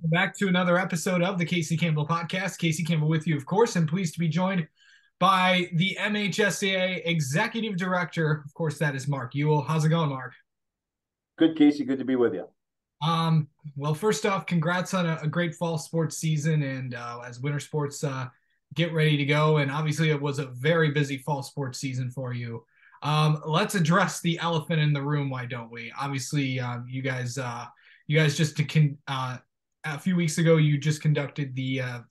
Back to another episode of the Casey Campbell Podcast. Casey Campbell with you, of course, and pleased to be joined by the MHSAA Executive Director. Of course, that is Mark Ewell. How's it going, Mark? Good, Casey. Good to be with you. Well, first off, congrats on a great fall sports season, and as winter sports get ready to go, and obviously it was a very busy fall sports season for you. Let's address the elephant in the room. Why don't we? Obviously, you guys just a few weeks ago, you just conducted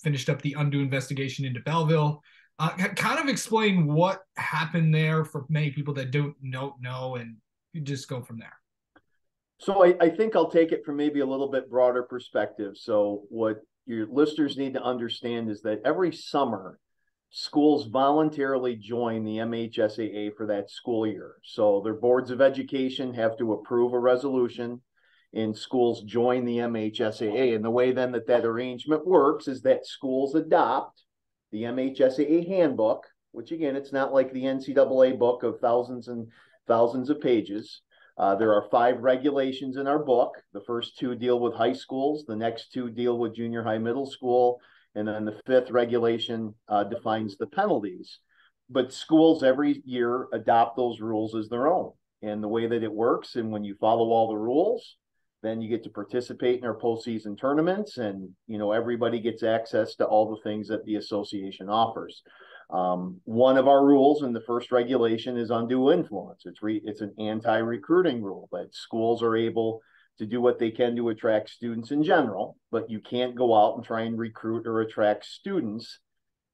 finished up the undue investigation into Belleville. Kind of explain what happened there for many people that don't know, and you just go from there. So I think I'll take it from maybe a little bit broader perspective. So what your listeners need to understand is that every summer, schools voluntarily join the MHSAA for that school year. So their boards of education have to approve a resolution, and schools join the MHSAA. And the way then that arrangement works is that schools adopt the MHSAA handbook, which again, it's not like the NCAA book of thousands and thousands of pages. There are 5 regulations in our book. The first 2 deal with high schools. The next 2 deal with junior high, middle school. And then the 5th regulation defines the penalties. But schools every year adopt those rules as their own. And the way that it works, and when you follow all the rules, then you get to participate in our postseason tournaments, and everybody gets access to all the things that the association offers. One of our rules in the first regulation is undue influence. It's an anti-recruiting rule that schools are able to do what they can to attract students in general, but you can't go out and try and recruit or attract students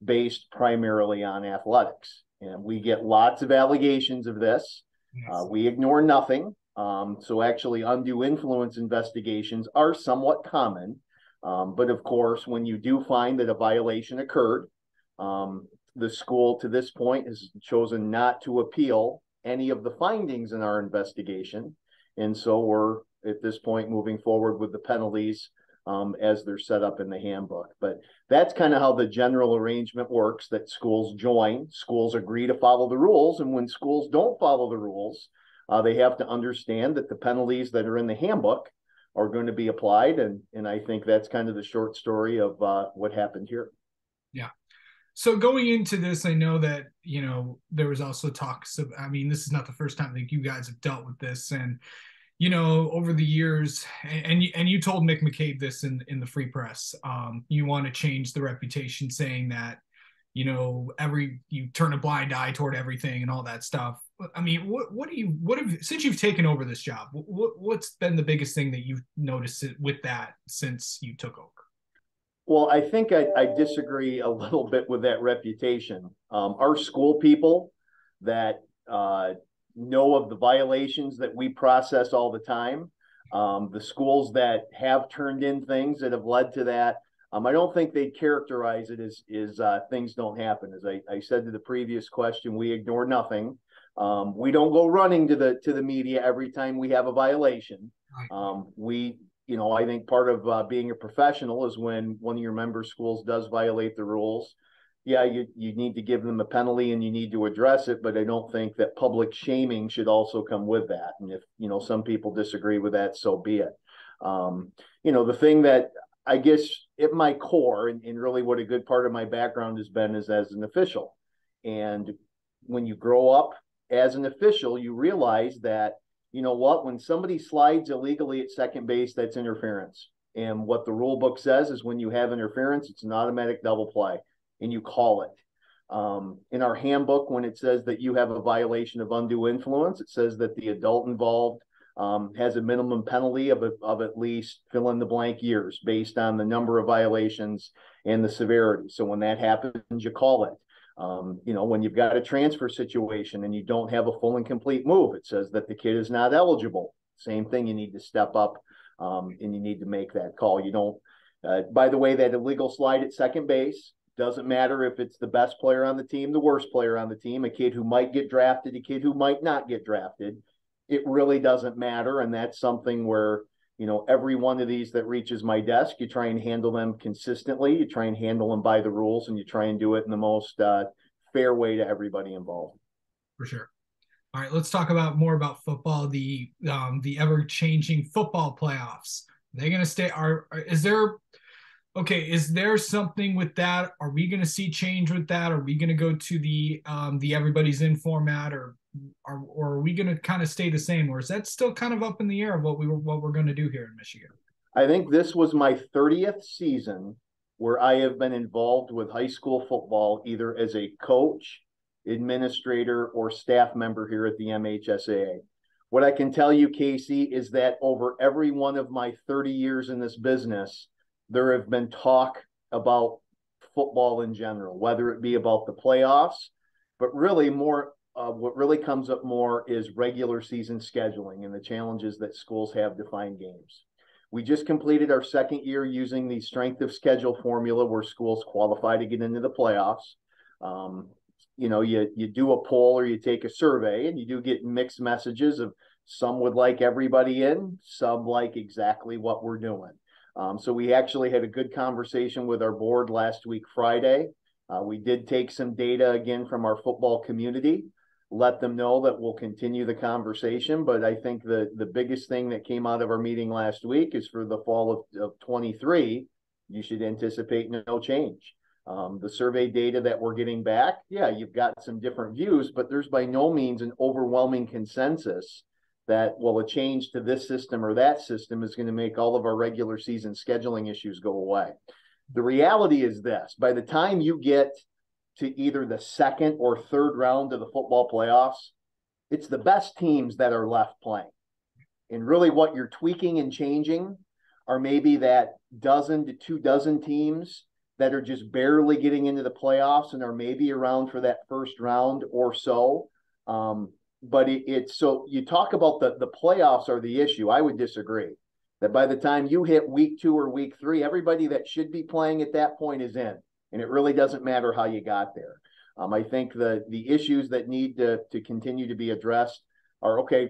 based primarily on athletics. And we get lots of allegations of this. Yes. We ignore nothing. So actually undue influence investigations are somewhat common. But of course, when you do find that a violation occurred, the school to this point has chosen not to appeal any of the findings in our investigation. And so we're at this point moving forward with the penalties as they're set up in the handbook. But that's kind of how the general arrangement works, that schools join, schools agree to follow the rules. And when schools don't follow the rules, they have to understand that the penalties that are in the handbook are going to be applied. And I think that's kind of the short story of what happened here. Yeah. So going into this, I know that, there was also talks of, this is not the first time that you guys have dealt with this. And, over the years, and you told Mick McCabe this in the Free Press, you want to change the reputation saying that, you turn a blind eye toward everything and all that stuff. Since you've taken over this job, what's been the biggest thing that you've noticed with that since you took over? Well, I think I disagree a little bit with that reputation. Our school people that know of the violations that we process all the time, the schools that have turned in things that have led to that, I don't think they characterize it as things don't happen. As I said to the previous question, we ignore nothing. We don't go running to the media every time we have a violation. I think part of being a professional is when one of your member schools does violate the rules. Yeah, you need to give them a penalty and you need to address it, but I don't think that public shaming should also come with that. And if, some people disagree with that, so be it. The thing that I guess at my core and really what a good part of my background has been is as an official. And when you grow up as an official, you realize that, when somebody slides illegally at second base, that's interference. And what the rule book says is when you have interference, it's an automatic double play and you call it. In our handbook, when it says that you have a violation of undue influence, it says that the adult involved has a minimum penalty of at least fill in the blank years based on the number of violations and the severity. So when that happens, you call it. When you've got a transfer situation and you don't have a full and complete move, it says that the kid is not eligible. Same thing, you need to step up and you need to make that call. You don't, by the way, that illegal slide at second base, doesn't matter if it's the best player on the team, the worst player on the team, a kid who might get drafted, a kid who might not get drafted. It really doesn't matter. And that's something where, every one of these that reaches my desk, you try and handle them consistently. You try and handle them by the rules, and you try and do it in the most fair way to everybody involved. For sure. All right, let's talk more about football, the ever-changing football playoffs. They going to stay? Is there okay? Is there something with that? Are we going to see change with that? Are we going to go to the everybody's in format, or are we going to kind of stay the same, or is that still kind of up in the air of what we're going to do here in Michigan? I think this was my 30th season where I have been involved with high school football, either as a coach, administrator, or staff member here at the MHSAA. What I can tell you, Casey, is that over every one of my 30 years in this business, there have been talk about football in general, whether it be about the playoffs, but really more, what really comes up more is regular season scheduling and the challenges that schools have to find games. We just completed our second year using the strength of schedule formula where schools qualify to get into the playoffs. You do a poll or you take a survey, and you do get mixed messages of some would like everybody in, some like exactly what we're doing. So we actually had a good conversation with our board last week, Friday. We did take some data again from our football community, let them know that we'll continue the conversation. But I think the biggest thing that came out of our meeting last week is for the fall of 23, you should anticipate no change. The survey data that we're getting back, yeah, you've got some different views, but there's by no means an overwhelming consensus that, well, a change to this system or that system is going to make all of our regular season scheduling issues go away. The reality is this: by the time you get to either the second or third round of the football playoffs, it's the best teams that are left playing. And really what you're tweaking and changing are maybe that dozen to 2 dozen teams that are just barely getting into the playoffs and are maybe around for that first round or so. But it's so you talk about the playoffs are the issue. I would disagree that by the time you hit week 2 or week 3, everybody that should be playing at that point is in. And it really doesn't matter how you got there. I think the issues that need to continue to be addressed are, okay,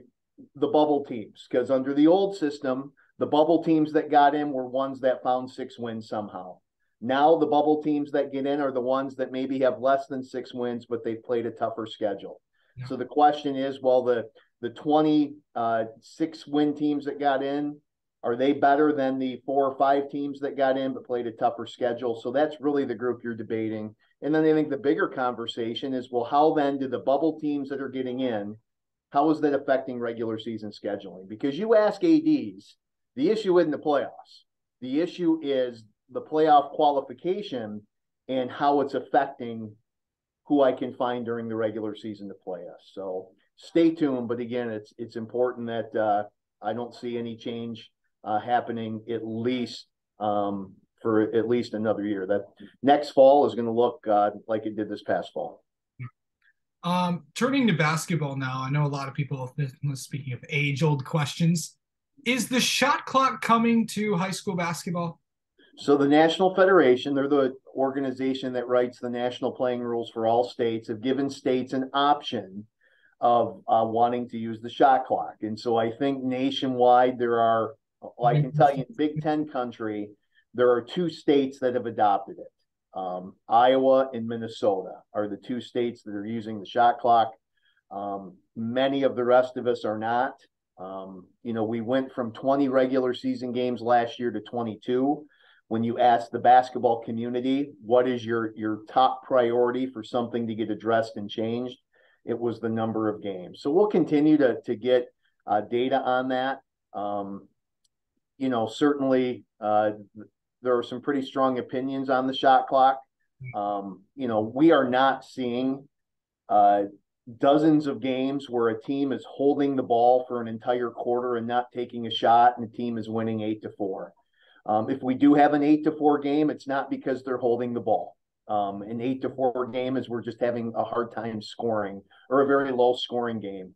the bubble teams, because under the old system, the bubble teams that got in were ones that found 6 wins somehow. Now the bubble teams that get in are the ones that maybe have less than 6 wins, but they've played a tougher schedule. Yeah. So the question is, well, the 26 win teams that got in, are they better than the 4 or 5 teams that got in but played a tougher schedule? So that's really the group you're debating. And then I think the bigger conversation is, well, how then do the bubble teams that are getting in, how is that affecting regular season scheduling? Because you ask ADs, the issue isn't the playoffs. The issue is the playoff qualification and how it's affecting who I can find during the regular season to play us. So stay tuned. But again, it's important that I don't see any change happening at least for at least another year. That next fall is going to look like it did this past fall. Turning to basketball now, I know a lot of people, speaking of age-old questions, is the shot clock coming to high school basketball? So the National Federation, they're the organization that writes the national playing rules for all states, have given states an option of wanting to use the shot clock. And so I think nationwide there are, I can tell you in Big Ten country, there are 2 states that have adopted it. Iowa and Minnesota are the 2 states that are using the shot clock. Many of the rest of us are not. We went from 20 regular season games last year to 22. When you ask the basketball community, what is your top priority for something to get addressed and changed? It was the number of games. So we'll continue to get data on that. Certainly there are some pretty strong opinions on the shot clock. We are not seeing dozens of games where a team is holding the ball for an entire quarter and not taking a shot, and the team is winning 8-4. If we do have an 8-4 game, it's not because they're holding the ball. An 8-4 game is we're just having a hard time scoring, or a very low scoring game.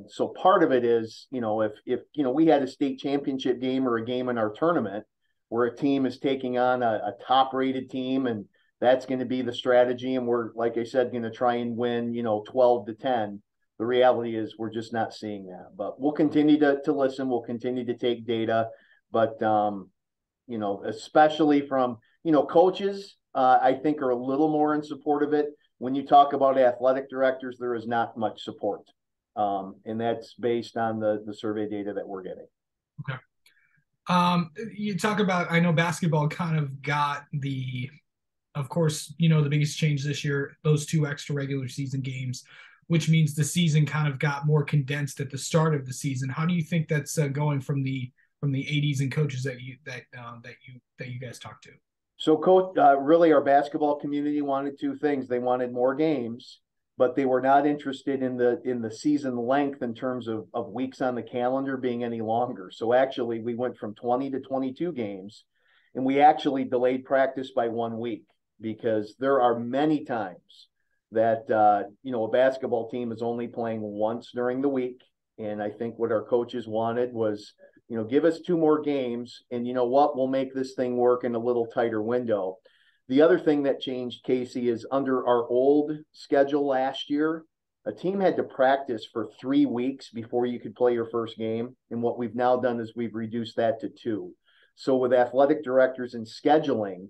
So part of it is, if we had a state championship game or a game in our tournament where a team is taking on a top rated team, and that's going to be the strategy, and we're, like I said, going to try and win 12-10. The reality is we're just not seeing that. But we'll continue to listen. We'll continue to take data. But especially from coaches, I think are a little more in support of it. When you talk about athletic directors, there is not much support. And that's based on the survey data that we're getting. Okay. You talk about, I know basketball kind of got of course, the biggest change this year, those two extra regular season games, which means the season kind of got more condensed at the start of the season. How do you think that's going from the ADs and coaches that you guys talked to? So, coach, really, our basketball community wanted two things. They wanted more games, but they were not interested in the season length in terms of weeks on the calendar being any longer. So, actually, we went from 20 to 22 games, and we actually delayed practice by 1 week because there are many times that a basketball team is only playing once during the week, and I think what our coaches wanted was give us two more games, and you know what, we'll make this thing work in a little tighter window. The other thing that changed, Casey, is under our old schedule last year, a team had to practice for 3 weeks before you could play your first game. And what we've now done is we've reduced that to two. So with athletic directors and scheduling,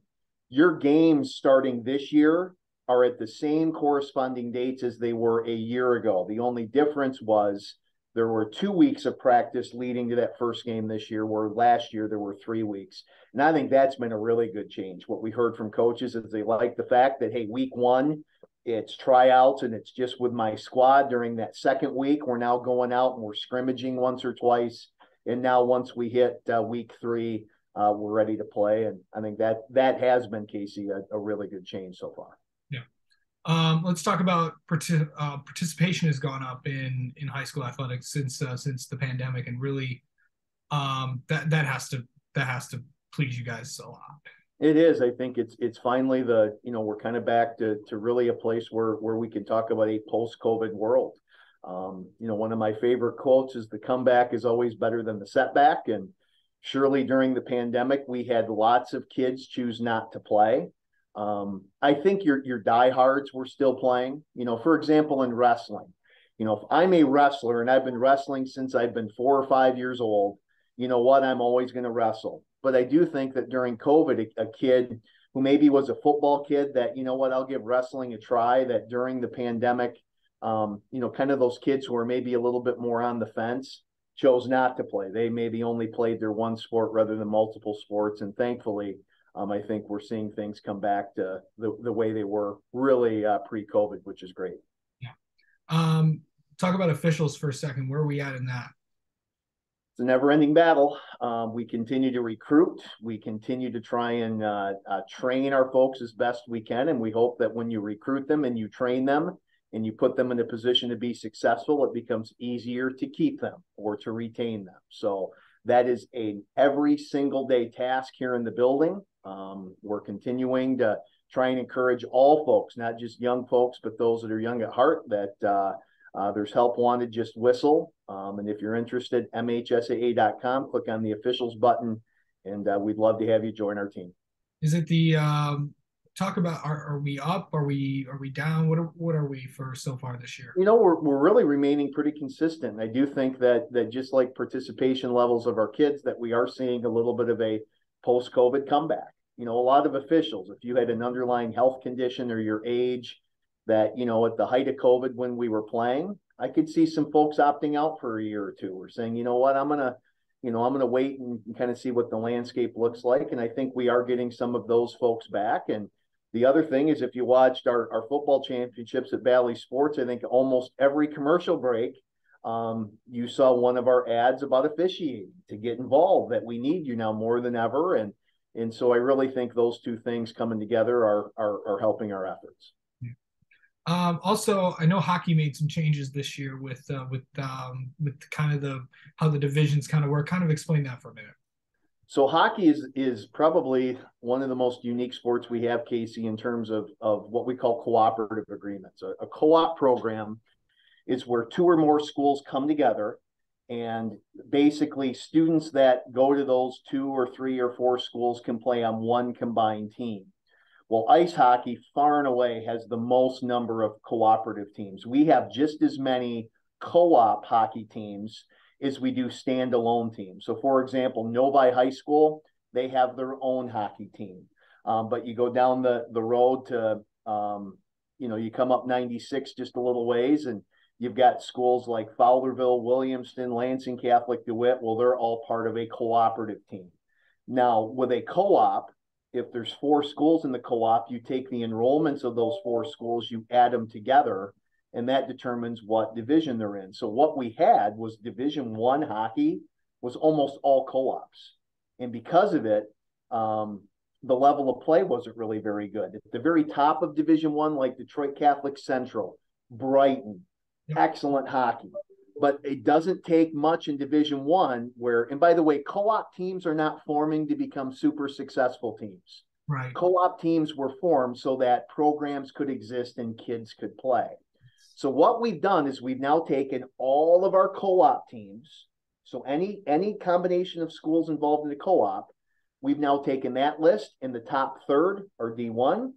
your games starting this year are at the same corresponding dates as they were a year ago. The only difference was there were 2 weeks of practice leading to that first game this year, where last year there were 3 weeks. And I think that's been a really good change. What we heard from coaches is they like the fact that, hey, week one, it's tryouts and it's just with my squad. During that second week, we're now going out and we're scrimmaging once or twice. And now once we hit week three, we're ready to play. And I think that has been, Casey, a really good change so far. Yeah. Let's talk about participation has gone up in high school athletics since the pandemic, and really that has to please you guys a lot. It is. I think it's finally we're kind of back to really a place where we can talk about a post-COVID world. One of my favorite quotes is the comeback is always better than the setback. And surely during the pandemic, we had lots of kids choose not to play. I think your diehards were still playing. For example, in wrestling, if I'm a wrestler and I've been wrestling since I've been 4 or 5 years old, you know what? I'm always going to wrestle. But I do think that during COVID, a kid who maybe was a football kid that, you know what, I'll give wrestling a try, that during the pandemic, kind of those kids who are maybe a little bit more on the fence chose not to play. They maybe only played their one sport rather than multiple sports. And thankfully, I think we're seeing things come back to the way they were really pre-COVID, which is great. Yeah. Talk about officials for a second. Where are we at in that? It's a never-ending battle. We continue to recruit. We continue to try and train our folks as best we can. And we hope that when you recruit them and you train them and you put them in a position to be successful, it becomes easier to keep them or to retain them. So that is a every single day task here in the building. We're continuing to try and encourage all folks, not just young folks, but those that are young at heart, that there's help wanted, just whistle. And if you're interested, MHSAA.com, click on the officials button, and we'd love to have you join our team. Is it the talk about are we up? Are we down? What are we for so far this year? We're really remaining pretty consistent. I do think that just like participation levels of our kids, that we are seeing a little bit of a post-COVID comeback. A lot of officials, if you had an underlying health condition or your age, that, at the height of COVID when we were playing, I could see some folks opting out for a year or two, or saying, you know what, I'm gonna wait and kind of see what the landscape looks like. And I think we are getting some of those folks back. And the other thing is, if you watched our football championships at Valley Sports, I think almost every commercial break, you saw one of our ads about officiating, to get involved, that we need you now more than ever. And so I really think those two things coming together are helping our efforts. Also, I know hockey made some changes this year with kind of how the divisions kind of work. Kind of explain that for a minute. So hockey is probably one of the most unique sports we have, Casey, in terms of what we call cooperative agreements. A co-op program is where two or more schools come together, and basically students that go to those 2 or 3 or 4 schools can play on one combined team. Well, ice hockey far and away has the most number of cooperative teams. We have just as many co-op hockey teams as we do standalone teams. So, for example, Novi High School, they have their own hockey team. But you go down the road to, you come up 96 just a little ways, and You've got schools like Fowlerville, Williamston, Lansing Catholic, DeWitt. Well, they're all part of a cooperative team. Now, with a co-op, if there's 4 schools in the co-op, you take the enrollments of those 4 schools, you add them together, and that determines what division they're in. So what we had was Division I hockey was almost all co-ops. And because of it, the level of play wasn't really very good. At the very top of Division I, like Detroit Catholic Central, Brighton, excellent hockey. But it doesn't take much in Division I where, and by the way, co-op teams are not forming to become super successful teams. Right. Co-op teams were formed so that programs could exist and kids could play. So what we've done is we've now taken all of our co-op teams. So any combination of schools involved in the co-op, we've now taken that list, and the top third are D1,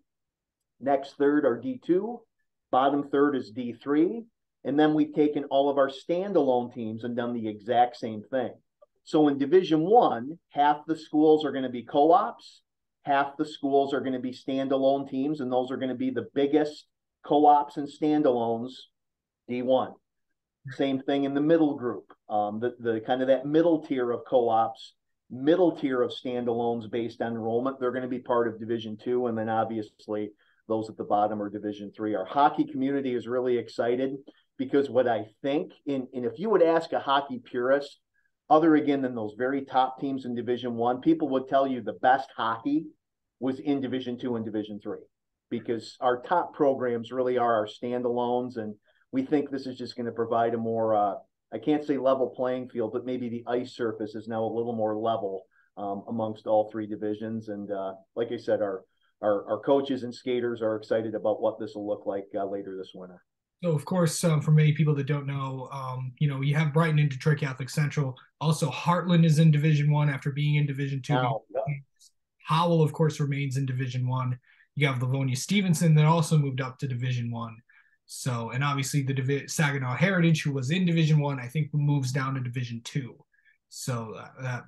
next third are D2, bottom third is D3, and then we've taken all of our standalone teams and done the exact same thing. So in Division I, half the schools are going to be co-ops, half the schools are going to be standalone teams, and those are going to be the biggest co-ops and standalones, D1. Same thing in the middle group, the kind of that middle tier of co-ops, middle tier of standalones based on enrollment. They're going to be part of Division II, and then obviously those at the bottom are Division III. Our hockey community is really excited because what I think, and if you would ask a hockey purist, other again than those very top teams in Division I, people would tell you the best hockey was in Division II and Division III, because our top programs really are our standalones, and we think this is just going to provide a more, I can't say level playing field, but maybe the ice surface is now a little more level amongst all 3 divisions. And like I said, our coaches and skaters are excited about what this will look like later this winter. So, of course, for many people that don't know, you have Brighton and Detroit Catholic Central. Also, Heartland is in Division I after being in Division II. Now, Howell, of course, remains in Division I. You have Livonia Stevenson that also moved up to Division I. So, and obviously the Saginaw Heritage, who was in Division I think moves down to Division II. So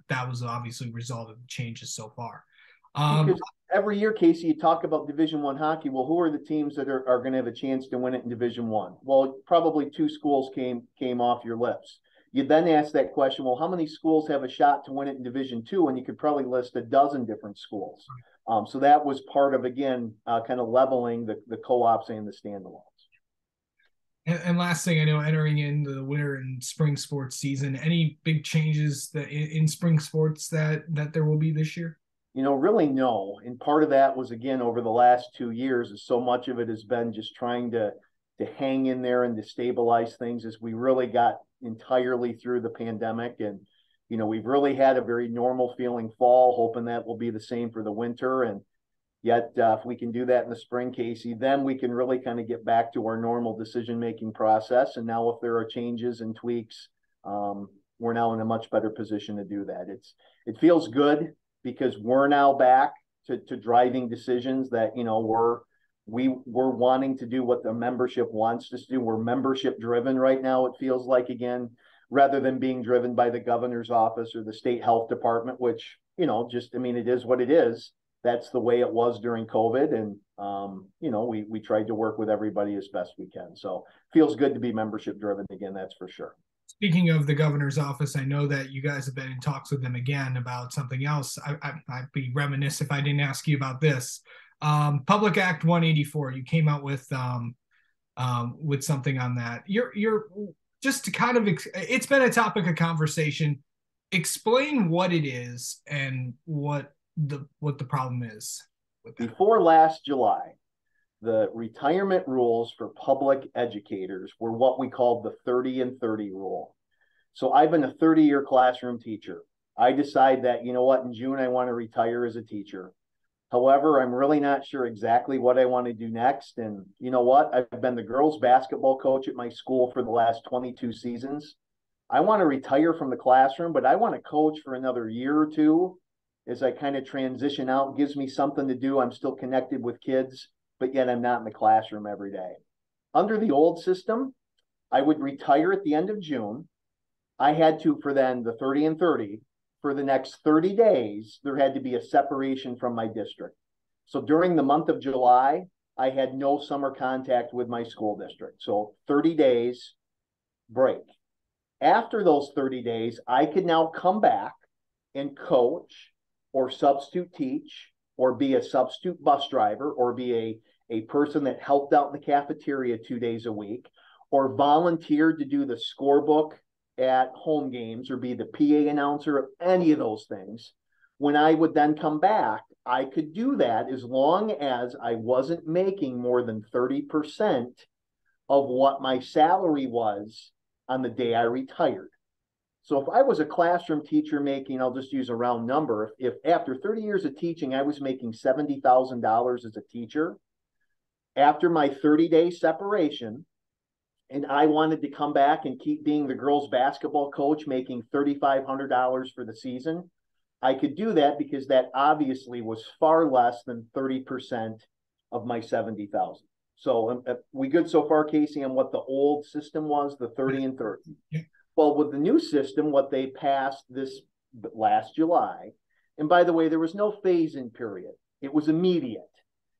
that was obviously a result of the changes so far. Because every year, Casey, you talk about Division I hockey. Well, who are the teams that are going to have a chance to win it in Division I? Well, probably 2 schools came off your lips. You then ask that question, well, how many schools have a shot to win it in Division II? And you could probably list a dozen different schools. So that was part of, again, kind of leveling the co-ops and the standalones. And last thing, I know, entering in the winter and spring sports season, any big changes that in spring sports that there will be this year? Really no. And part of that was, again, over the last 2 years, is so much of it has been just trying to hang in there and to stabilize things as we really got entirely through the pandemic. And, we've really had a very normal feeling fall, hoping that will be the same for the winter. And yet, if we can do that in the spring, Casey, then we can really kind of get back to our normal decision-making process. And now if there are changes and tweaks, we're now in a much better position to do that. It feels good because we're now back to driving decisions that, we're wanting to do what the membership wants us to do. We're membership driven right now, it feels like, again, rather than being driven by the governor's office or the state health department, which, it is what it is. That's the way it was during COVID. And, we tried to work with everybody as best we can. So feels good to be membership driven again, that's for sure. Speaking of the governor's office, I know that you guys have been in talks with them again about something else. I'd be remiss if I didn't ask you about this. Public Act 184, you came out with something on that. You're just to kind of, it's been a topic of conversation. Explain what it is and what the problem is with that. Before last July, the retirement rules for public educators were what we called the 30 and 30 rule. So I've been a 30-year classroom teacher. I decide that, in June I want to retire as a teacher. However, I'm really not sure exactly what I want to do next. And I've been the girls basketball coach at my school for the last 22 seasons. I want to retire from the classroom, but I want to coach for another year or two as I kind of transition out. It gives me something to do. I'm still connected with kids, but yet I'm not in the classroom every day. Under the old system, I would retire at the end of June. I had to, for then the 30 and 30, for the next 30 days, there had to be a separation from my district. So during the month of July, I had no summer contact with my school district. So 30 days, break. After those 30 days, I could now come back and coach or substitute teach or be a substitute bus driver or be a person that helped out in the cafeteria 2 days a week or volunteered to do the scorebook at home games or be the PA announcer of any of those things. When I would then come back, I could do that as long as I wasn't making more than 30% of what my salary was on the day I retired. So if I was a classroom teacher making, I'll just use a round number, if after 30 years of teaching, I was making $70,000 as a teacher, after my 30-day separation, and I wanted to come back and keep being the girls' basketball coach making $3,500 for the season, I could do that because that obviously was far less than 30% of my 70,000. So we good so far, Casey, on what the old system was, the 30 and 30. Yeah. Well, with the new system, what they passed this last July, and by the way, there was no phase-in period. It was immediate.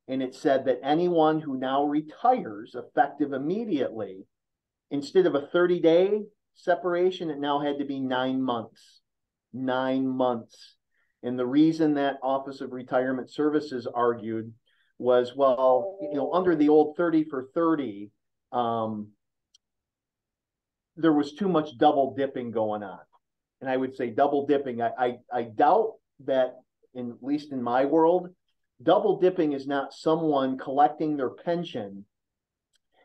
And it said that anyone who now retires effective immediately, instead of a 30-day separation, it now had to be 9 months. 9 months. And the reason that Office of Retirement Services argued was, well, under the old 30 for 30, there was too much double dipping going on. And I would say double dipping. I doubt that, at least in my world, double dipping is not someone collecting their pension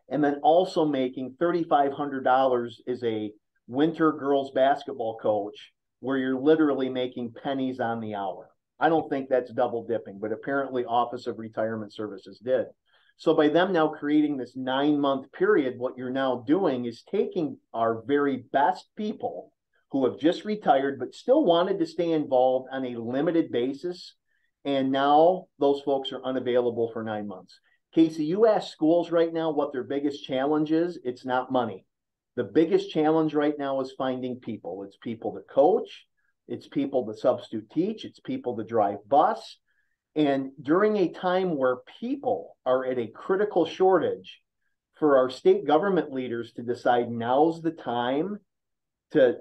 and then also making $3,500 as a winter girls basketball coach, where you're literally making pennies on the hour. I don't think that's double dipping, but apparently Office of Retirement Services did. So by them now creating this 9-month period, what you're now doing is taking our very best people who have just retired but still wanted to stay involved on a limited basis, and now those folks are unavailable for 9 months. Casey, you ask schools right now what their biggest challenge is. It's not money. The biggest challenge right now is finding people. It's people to coach. It's people to substitute teach. It's people to drive bus. And during a time where people are at a critical shortage, for our state government leaders to decide now's the time to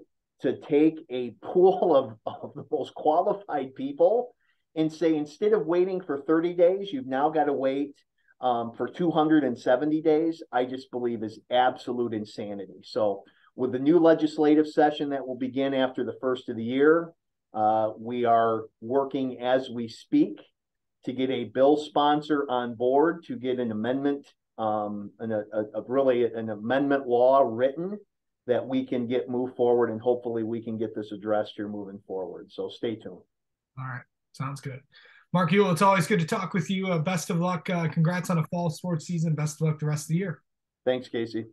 take a pool of the most qualified people and say, instead of waiting for 30 days, you've now got to wait for 270 days, I just believe is absolute insanity. So with the new legislative session that will begin after the first of the year, we are working as we speak to get a bill sponsor on board to get an amendment, really an amendment law written that we can get moved forward, and hopefully we can get this addressed here moving forward. So stay tuned. All right. Sounds good. Mark Ewell, it's always good to talk with you. Best of luck. Congrats on a fall sports season. Best of luck the rest of the year. Thanks, Casey.